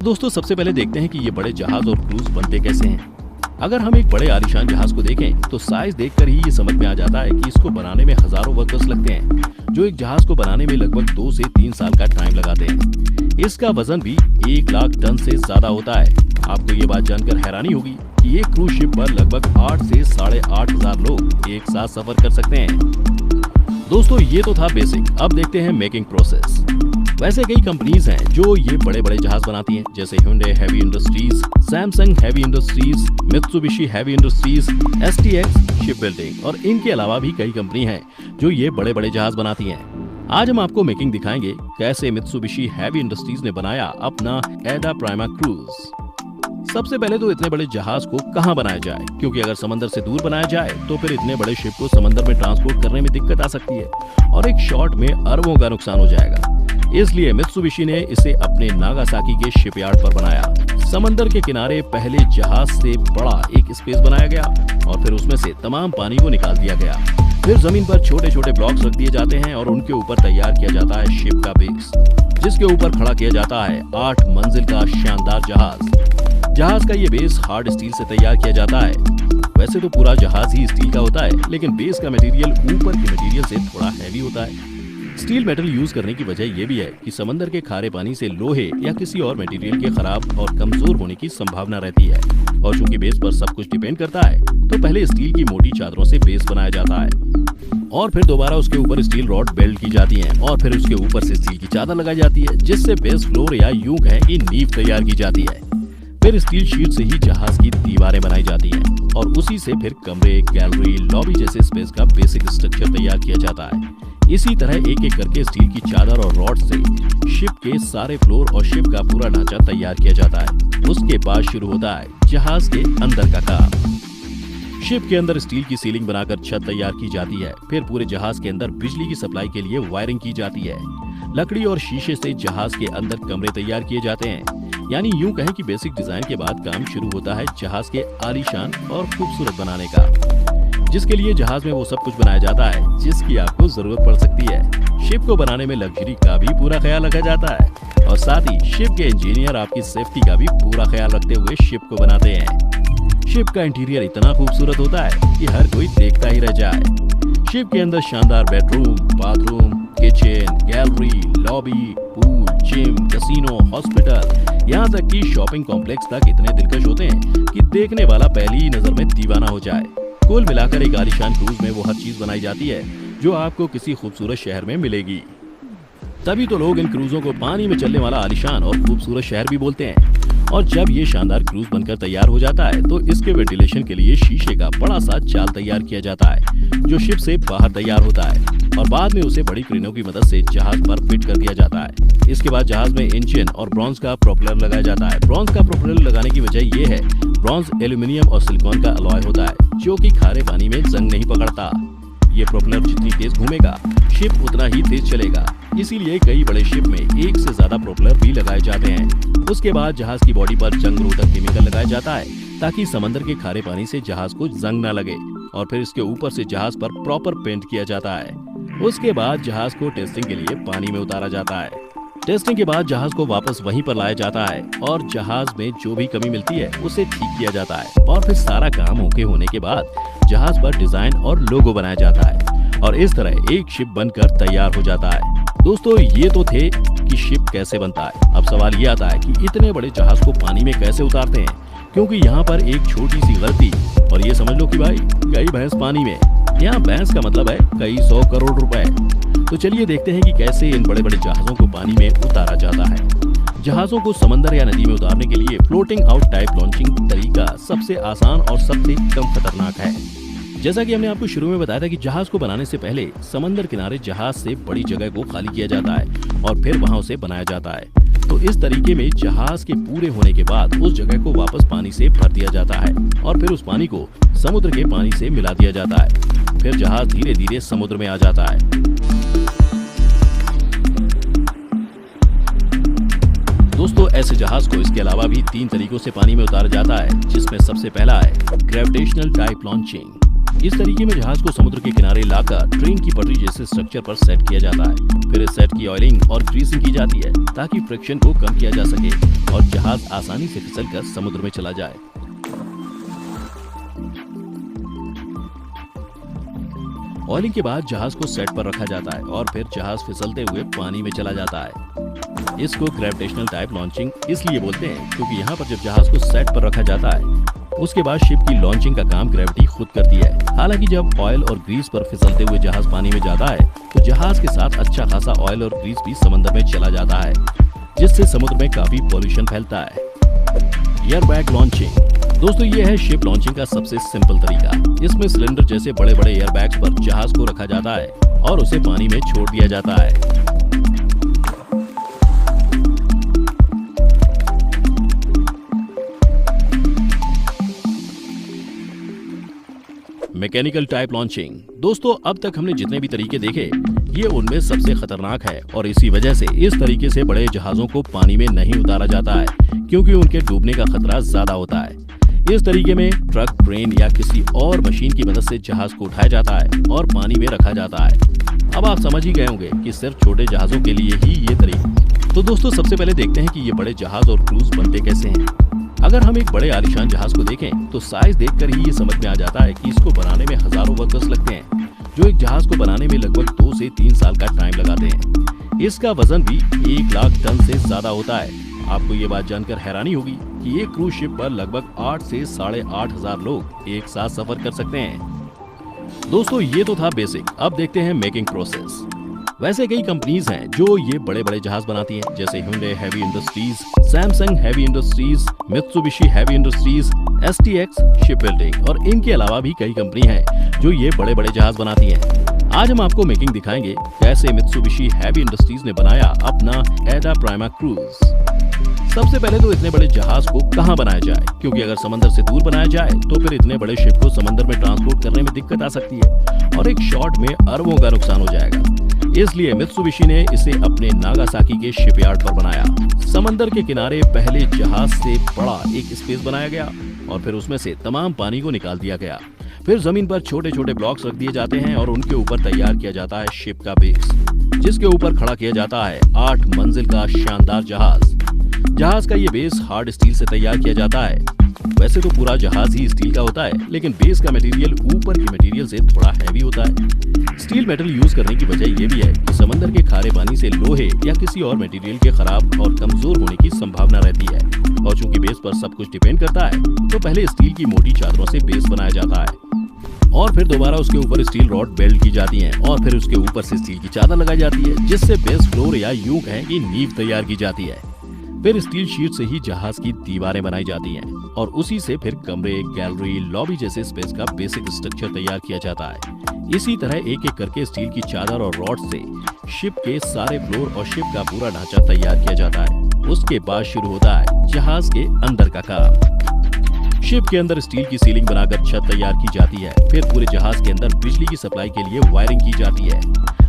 दोस्तों सबसे पहले देखते हैं कि ये बड़े जहाज और क्रूज बनते कैसे हैं। अगर हम एक बड़े आलीशान जहाज को देखें तो साइज देखकर ही ये समझ में आ जाता है कि इसको बनाने में हजारों वर्कर्स लगते हैं, जो एक जहाज को बनाने में लगभग 2 से 3 साल का टाइम लगाते हैं। इसका वजन भी 1 लाख टन से ज्यादा होता है। आपको ये बात जानकर हैरानी होगी कि एक क्रूज शिप पर लगभग 8 से 8,500 लोग एक साथ सफर कर सकते हैं। दोस्तों ये तो था बेसिक, अब देखते हैं मेकिंग प्रोसेस। वैसे कई कंपनीज हैं जो ये बड़े बड़े जहाज बनाती हैं, जैसे Hyundai heavy industries, Samsung heavy industries, Mitsubishi heavy industries, STX ship building और इनके अलावा भी कई कंपनी हैं जो ये बड़े बड़े जहाज बनाती हैं। आज हम आपको मेकिंग दिखाएंगे कैसे मित्सुबिशी हैवी इंडस्ट्रीज ने बनाया अपना एडा प्राइमा क्रूज। सबसे पहले तो इतने बड़े जहाज को कहां बनाया जाए, क्योंकि अगर समंदर से दूर बनाया जाए तो फिर इतने बड़े शिप को समंदर में ट्रांसपोर्ट करने में दिक्कत आ सकती है और एक शॉट में अरबों का नुकसान हो जाएगा। इसलिए मित्सुबिशी ने इसे अपने नागासाकी के शिपयार्ड पर बनाया। समंदर के किनारे पहले जहाज से बड़ा एक स्पेस बनाया गया और फिर उसमें से तमाम पानी को निकाल दिया गया। फिर जमीन पर छोटे छोटे ब्लॉक्स रख दिए जाते हैं और उनके ऊपर तैयार किया जाता है शिप का बेस, जिसके ऊपर खड़ा किया जाता है 8 मंजिल का शानदार जहाज का ये बेस हार्ड स्टील से तैयार किया जाता है। वैसे तो पूरा जहाज ही स्टील का होता है, लेकिन बेस का मटेरियल ऊपर के मटेरियल से थोड़ा हैवी होता है। स्टील मेटल यूज करने की वजह यह भी है कि समंदर के खारे पानी से लोहे या किसी और मटेरियल के खराब और कमजोर होने की संभावना रहती है। और चूंकि बेस पर सब कुछ डिपेंड करता है, तो पहले स्टील की मोटी चादरों से बेस बनाया जाता है और फिर दोबारा उसके ऊपर स्टील रॉड वेल्ड की जाती हैं और फिर उसके ऊपर से स्टील की चादर लगाई जाती है, जिससे बेस फ्लोर या यूं कहें कि नींव तैयार की जाती है। फिर स्टील शीट से ही जहाज की दीवारें बनाई जाती हैं और उसी से फिर कमरे, गैलरी, लॉबी जैसे स्पेस का बेसिक स्ट्रक्चर तैयार किया जाता है। इसी तरह एक एक करके स्टील की चादर और रॉड से शिप के सारे फ्लोर और शिप का पूरा ढांचा तैयार किया जाता है। उसके बाद शुरू होता है जहाज के अंदर का काम। शिप के अंदर स्टील की सीलिंग बनाकर छत तैयार की जाती है। फिर पूरे जहाज के अंदर बिजली की सप्लाई के लिए वायरिंग की जाती है। लकड़ी और शीशे से जहाज के अंदर कमरे तैयार किए जाते हैं। यानी यूं कहें कि बेसिक डिजाइन के बाद काम शुरू होता है जहाज के आलीशान और खूबसूरत बनाने का, जिसके लिए जहाज में वो सब कुछ बनाया जाता है जिसकी आपको जरूरत पड़ सकती है। शिप को बनाने में लग्जरी का भी पूरा ख्याल रखा जाता है और साथ ही शिप के इंजीनियर आपकी सेफ्टी का भी पूरा ख्याल रखते हुए शिप को बनाते हैं। शिप का इंटीरियर इतना खूबसूरत होता है कि हर कोई देखता ही रह जाए। शिप के अंदर शानदार bedroom, bathroom, kitchen, gallery, lobby, pool, gym, casino, hospital, यहाँ तक कि शॉपिंग कॉम्प्लेक्स तक इतने दिलकश होते हैं कि देखने वाला पहली ही नजर में दीवाना हो जाए। कुल मिलाकर एक आलीशान क्रूज में वो हर चीज बनाई जाती है जो आपको किसी खूबसूरत शहर में मिलेगी। तभी तो लोग इन क्रूजों को पानी में चलने वाला आलीशान और खूबसूरत शहर भी बोलते हैं। और जब ये शानदार क्रूज बनकर तैयार हो जाता है तो इसके वेंटिलेशन के लिए शीशे का बड़ा सा जाल तैयार किया जाता है, जो शिप से बाहर तैयार होता है और बाद में उसे बड़ी क्रेनों की मदद से जहाज पर फिट कर दिया जाता है। इसके बाद जहाज में इंजन और ब्रॉन्ज का प्रोपेलर लगाया जाता है। ब्रॉन्ज का प्रोपेलर लगाने की वजह यह है, ब्रॉन्ज एल्यूमिनियम और सिलिकॉन का अलॉय होता है, जो कि खारे पानी में जंग नहीं पकड़ता। ये प्रोपेलर जितनी तेज घूमेगा शिप उतना ही तेज चलेगा, इसीलिए कई बड़े शिप में एक से ज्यादा प्रोपेलर भी लगाए जाते हैं। उसके बाद जहाज की बॉडी पर जंग रोधक केमिकल लगाया जाता है ताकि समंदर के खारे पानी से जहाज को जंग न लगे और फिर इसके ऊपर से जहाज पर प्रॉपर पेंट किया जाता है। उसके बाद जहाज को टेस्टिंग के लिए पानी में उतारा जाता है। टेस्टिंग के बाद जहाज को वापस वहीं पर लाया जाता है और जहाज में जो भी कमी मिलती है उसे ठीक किया जाता है और फिर सारा काम ओके होने के बाद जहाज पर डिजाइन और लोगो बनाया जाता है और इस तरह एक शिप बनकर तैयार हो जाता है। दोस्तों ये तो थे कि शिप कैसे बनता है। अब सवाल ये आता है कि इतने बड़े जहाज को पानी में कैसे उतारते हैं, क्योंकि यहाँ पर एक छोटी सी गलती और ये समझ लो कि भाई कई भैंस पानी में। यहाँ भैंस का मतलब है कई 100 करोड़ रुपए। तो चलिए देखते हैं कि कैसे इन बड़े बड़े जहाजों को पानी में उतारा जाता है। जहाजों को समंदर या नदी में उतारने के लिए फ्लोटिंग आउट टाइप लॉन्चिंग तरीका सबसे आसान और सबसे कम खतरनाक है। जैसा कि हमने आपको शुरू में बताया था कि जहाज को बनाने से पहले समंदर किनारे जहाज से बड़ी जगह को खाली किया जाता है और फिर वहां उसे बनाया जाता है। तो इस तरीके में जहाज के पूरे होने के बाद उस जगह को वापस पानी से भर दिया जाता है और फिर उस पानी को समुद्र के पानी से मिला दिया जाता है। फिर जहाज धीरे धीरे समुद्र में आ जाता है। दोस्तों ऐसे जहाज को इसके अलावा भी 3 तरीकों से पानी में उतारा जाता है, जिसमें सबसे पहला है ग्रेविटेशनल टाइप लॉन्चिंग। इस तरीके में जहाज को समुद्र के किनारे लाकर ट्रेन की पटरी जैसे स्ट्रक्चर पर सेट किया जाता है। फिर इस सेट की ऑयलिंग और ग्रीसिंग की जाती है ताकि फ्रिक्शन को कम किया जा सके और जहाज आसानी से फिसलकर समुद्र में चला जाए। ऑयलिंग के बाद जहाज को सेट पर रखा जाता है और फिर जहाज फिसलते हुए पानी में चला जाता है। इसको ग्रेविटेशनल टाइप लॉन्चिंग इसलिए बोलते हैं क्योंकि यहाँ पर जब जहाज को सेट पर रखा जाता है उसके बाद शिप की लॉन्चिंग का काम ग्रेविटी खुद करती है। हालांकि जब ऑयल और ग्रीस पर फिसलते हुए जहाज पानी में जाता है तो जहाज के साथ अच्छा खासा ऑयल और ग्रीस भी समंदर में चला जाता है, जिससे समुद्र में काफी पॉल्यूशन फैलता है। एयरबैग लॉन्चिंग दोस्तों ये है शिप लॉन्चिंग का सबसे सिंपल तरीका। इसमें सिलेंडर जैसे बड़े बड़े एयरबैग्स पर जहाज को रखा जाता है और उसे पानी में छोड़ दिया जाता है। मैकेनिकल टाइप लॉन्चिंग दोस्तों अब तक हमने जितने भी तरीके देखे ये उनमें सबसे खतरनाक है और इसी वजह से इस तरीके से बड़े जहाजों को पानी में नहीं उतारा जाता है क्योंकि उनके डूबने का खतरा ज्यादा होता है। इस तरीके में ट्रक, ट्रेन या किसी और मशीन की मदद से जहाज को उठाया जाता है और पानी में रखा जाता है। अब आप समझ ही गए होंगे कि सिर्फ छोटे जहाजों के लिए ही ये तरीका। तो दोस्तों सबसे पहले देखते हैं कि ये बड़े जहाज और क्रूज बनते कैसे हैं। अगर हम एक बड़े आलीशान जहाज को देखें तो साइज देखकर ही ये समझ में आ जाता है कि इसको बनाने में हजारों वर्कर्स लगते हैं, जो एक जहाज को बनाने में लगभग 2 से 3 साल का टाइम लगाते हैं। इसका वजन भी 1 लाख टन से ज्यादा होता है। आपको ये बात जानकर हैरानी होगी कि एक क्रूज शिप पर लगभग 8 से 8,500 लोग एक साथ सफर कर सकते हैं। दोस्तों ये तो था बेसिक, अब देखते हैं मेकिंग प्रोसेस। वैसे कई कंपनीज हैं जो ये बड़े बड़े जहाज बनाती हैं, जैसे Hyundai heavy industries, Samsung heavy industries, Mitsubishi heavy industries, STX ship building और इनके अलावा भी कई कंपनी हैं जो ये बड़े बड़े जहाज बनाती हैं। आज हम आपको मेकिंग दिखाएंगे कैसे मित्सुबिशी हैवी इंडस्ट्रीज ने बनाया अपना एडा प्राइमा क्रूज। सबसे पहले तो इतने बड़े जहाज को कहाँ बनाया जाए, क्योंकि अगर समंदर से दूर बनाया जाए तो फिर इतने बड़े शिप को समंदर में ट्रांसपोर्ट करने में दिक्कत आ सकती है और एक शॉट में अरबों का नुकसान हो जाएगा। इसलिए मित्सुबिशी ने इसे अपने नागासाकी के शिपयार्ड पर बनाया। समंदर के किनारे पहले जहाज से बड़ा एक स्पेस बनाया गया और फिर उसमें से तमाम पानी को निकाल दिया गया। फिर जमीन पर छोटे छोटे ब्लॉक्स रख दिए जाते हैं और उनके ऊपर तैयार किया जाता है शिप का बेस, जिसके ऊपर खड़ा किया जाता है 8 मंजिल का शानदार जहाज। जहाज का ये बेस हार्ड स्टील से तैयार किया जाता है। वैसे तो पूरा जहाज ही स्टील का होता है, लेकिन बेस का मटेरियल ऊपर के मटेरियल से थोड़ा हैवी होता है। स्टील मेटल यूज करने की वजह ये भी है कि समंदर के खारे पानी से लोहे या किसी और मटेरियल के खराब और कमजोर होने की संभावना रहती है। और चूंकि बेस पर सब कुछ डिपेंड करता है तो पहले स्टील की मोटी चादरों से बेस बनाया जाता है और फिर दोबारा उसके ऊपर स्टील रॉड वेल्ड की जाती हैं और फिर उसके ऊपर से स्टील की चादर लगाई जाती है, जिससे बेस फ्लोर या यूं कहें कि नींव तैयार की जाती है। फिर स्टील शीट से ही जहाज की दीवारें बनाई जाती हैं और उसी से फिर कमरे, गैलरी, लॉबी जैसे स्पेस का बेसिक स्ट्रक्चर तैयार किया जाता है। इसी तरह एक एक करके स्टील की चादर और रॉड से शिप के सारे फ्लोर और शिप का पूरा ढांचा तैयार किया जाता है। उसके बाद शुरू होता है जहाज के अंदर का काम। शिप के अंदर स्टील की सीलिंग बनाकर छत तैयार की जाती है। फिर पूरे जहाज के अंदर बिजली की सप्लाई के लिए वायरिंग की जाती है।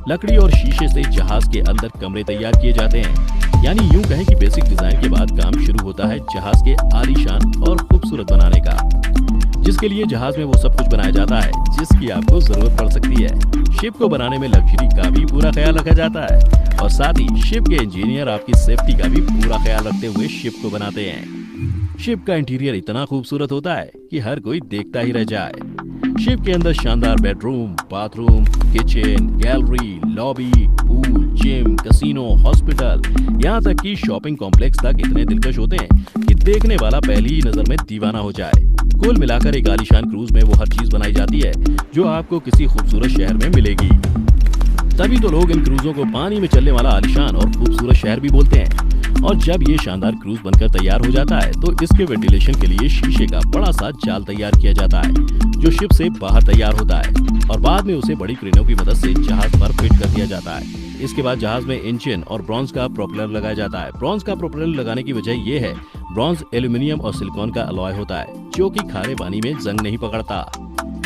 लकड़ी और शीशे से जहाज के अंदर कमरे तैयार किए जाते हैं। यानी यूं कहें कि बेसिक डिजाइन के बाद काम शुरू होता है जहाज के आलीशान और खूबसूरत बनाने का, जिसके लिए जहाज में वो सब कुछ बनाया जाता है जिसकी आपको जरूरत पड़ सकती है। शिप को बनाने में लग्जरी का भी पूरा ख्याल रखा जाता है और साथ ही शिप के इंजीनियर आपकी सेफ्टी का भी पूरा ख्याल रखते हुए शिप को बनाते हैं। शिप का इंटीरियर इतना खूबसूरत होता है कि हर कोई देखता ही रह जाए। शिप के अंदर शानदार bedroom, bathroom, kitchen, gallery, lobby, pool, gym, casino, hospital, यहाँ तक कि शॉपिंग कॉम्प्लेक्स तक इतने दिलकश होते हैं कि देखने वाला पहली ही नजर में दीवाना हो जाए। कुल मिलाकर एक आलीशान क्रूज में वो हर चीज बनाई जाती है जो आपको किसी खूबसूरत शहर में मिलेगी। तभी तो लोग इन क्रूजों को पानी में चलने वाला आलीशान और खूबसूरत शहर भी बोलते हैं। और जब ये शानदार क्रूज बनकर तैयार हो जाता है तो इसके वेंटिलेशन के लिए शीशे का बड़ा सा जाल तैयार किया जाता है जो शिप से बाहर तैयार होता है और बाद में उसे बड़ी क्रेनों की मदद से जहाज पर फिट कर दिया जाता है। इसके बाद जहाज में इंजन और ब्रॉन्ज का प्रोपेलर लगाया जाता है। ब्रॉन्ज का प्रोपेलर लगाने की वजह ये है, ब्रॉन्ज एल्यूमिनियम और सिलिकॉन का अलॉय होता है जो कि खारे पानी में जंग नहीं पकड़ता।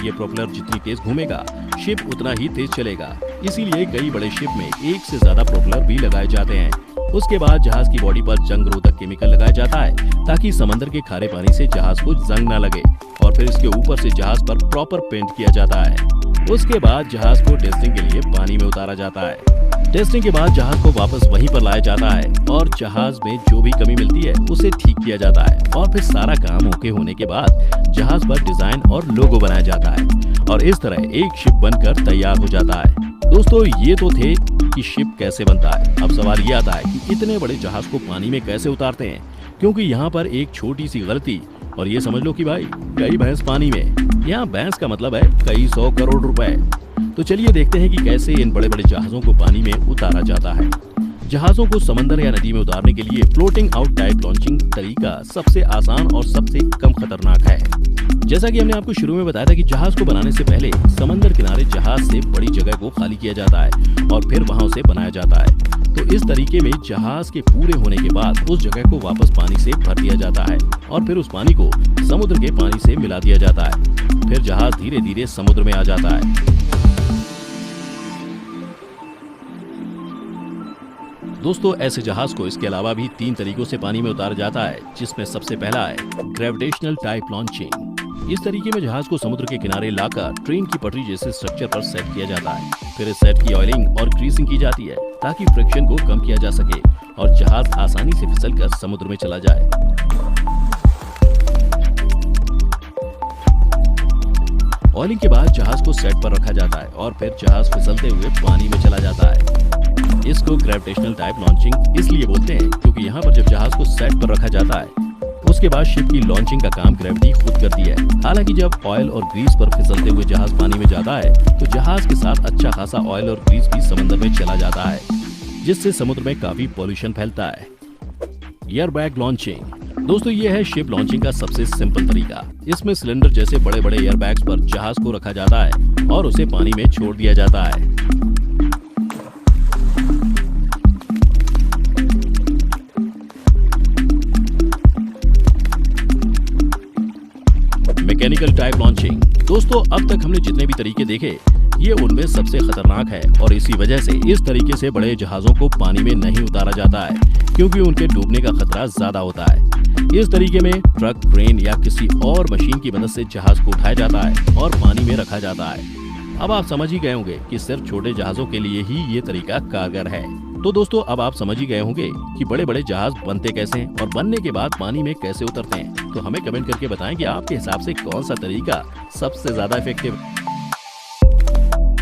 ये प्रोपेलर जितनी तेज घूमेगा शिप उतना ही तेज चलेगा। इसीलिए कई बड़े शिप में एक से ज्यादा प्रोपेलर भी लगाए जाते हैं उसके बाद जहाज की बॉडी पर जंग रोधक केमिकल लगाया जाता है ताकि समंदर के खारे पानी से जहाज को जंग न लगे, और फिर इसके ऊपर से जहाज पर प्रॉपर पेंट किया जाता है। उसके बाद जहाज को टेस्टिंग के लिए पानी में उतारा जाता है। टेस्टिंग के बाद जहाज को वापस वहीं पर लाया जाता है और जहाज में जो भी कमी मिलती है उसे ठीक किया जाता है, और फिर सारा काम ओके होने के बाद जहाज पर डिजाइन और लोगो बनाया जाता है, और इस तरह एक शिप बनकर तैयार हो जाता है। दोस्तों, ये तो थे कि शिप कैसे बनता है। अब सवाल ये आता है कि इतने बड़े जहाज को पानी में कैसे उतारते हैं, क्योंकि यहाँ पर एक छोटी सी गलती और ये समझ लो कि भाई कई भैंस पानी में। यहाँ भैंस का मतलब है कई 100 करोड़ रुपए। तो चलिए देखते हैं कि कैसे इन बड़े बड़े जहाजों को पानी में उतारा जाता है। जहाजों को समंदर या नदी में उतारने के लिए फ्लोटिंग आउट टाइप लॉन्चिंग तरीका सबसे आसान और सबसे कम खतरनाक है। जैसा कि हमने आपको शुरू में बताया था कि जहाज को बनाने से पहले समंदर किनारे जहाज से बड़ी जगह को खाली किया जाता है और फिर वहां उसे बनाया जाता है। तो इस तरीके में जहाज के पूरे होने के बाद उस जगह को वापस पानी से भर दिया जाता है और फिर उस पानी को समुद्र के पानी से मिला दिया जाता है। फिर जहाज धीरे धीरे समुद्र में आ जाता है। दोस्तों, ऐसे जहाज को इसके अलावा भी 3 तरीकों से पानी में उतारा जाता है, जिसमें सबसे पहला है ग्रेविटेशनल टाइप लॉन्चिंग। इस तरीके में जहाज को समुद्र के किनारे लाकर ट्रेन की पटरी जैसे स्ट्रक्चर पर सेट किया जाता है। फिर इस सेट की ऑयलिंग और ग्रीसिंग की जाती है ताकि फ्रिक्शन को कम किया जा सके और जहाज आसानी से फिसलकर समुद्र में चला जाए। ऑयलिंग के बाद जहाज को सेट पर रखा जाता है और फिर जहाज फिसलते हुए पानी में चला जाता है। इसको ग्रेविटेशनल टाइप लॉन्चिंग इसलिए बोलते हैं क्योंकि यहाँ पर जब जहाज को सेट पर रखा जाता है उसके बाद शिप की लॉन्चिंग का काम ग्रेविटी खुद करती है। हालांकि जब ऑयल और ग्रीस पर फिसलते हुए जहाज पानी में जाता है तो जहाज के साथ अच्छा खासा ऑयल और ग्रीस भी समंदर में चला जाता है, जिससे समुद्र में काफी पॉल्यूशन फैलता है। Air bag launching. दोस्तों, ये है शिप लॉन्चिंग का सबसे सिंपल तरीका। इसमें सिलेंडर जैसे बड़े बड़े एयर बैग्स पर जहाज को रखा जाता है और उसे पानी में छोड़ दिया जाता है। Mechanical type launching. दोस्तों, अब तक हमने जितने भी तरीके देखे ये उनमें सबसे खतरनाक है और इसी वजह से इस तरीके से बड़े जहाजों को पानी में नहीं उतारा जाता है, क्योंकि उनके डूबने का खतरा ज्यादा होता है। इस तरीके में ट्रक, ट्रेन या किसी और मशीन की मदद से जहाज को उठाया जाता है और पानी में रखा जाता है। अब आप समझ ही गए होंगे कि सिर्फ छोटे जहाजों के लिए ही ये तरीका कारगर है। तो दोस्तों, अब आप समझ ही गए होंगे कि बड़े बड़े जहाज बनते कैसे हैं और बनने के बाद पानी में कैसे उतरते हैं। तो हमें कमेंट करके बताएं कि आपके हिसाब से कौन सा तरीका सबसे ज्यादा इफेक्टिव है।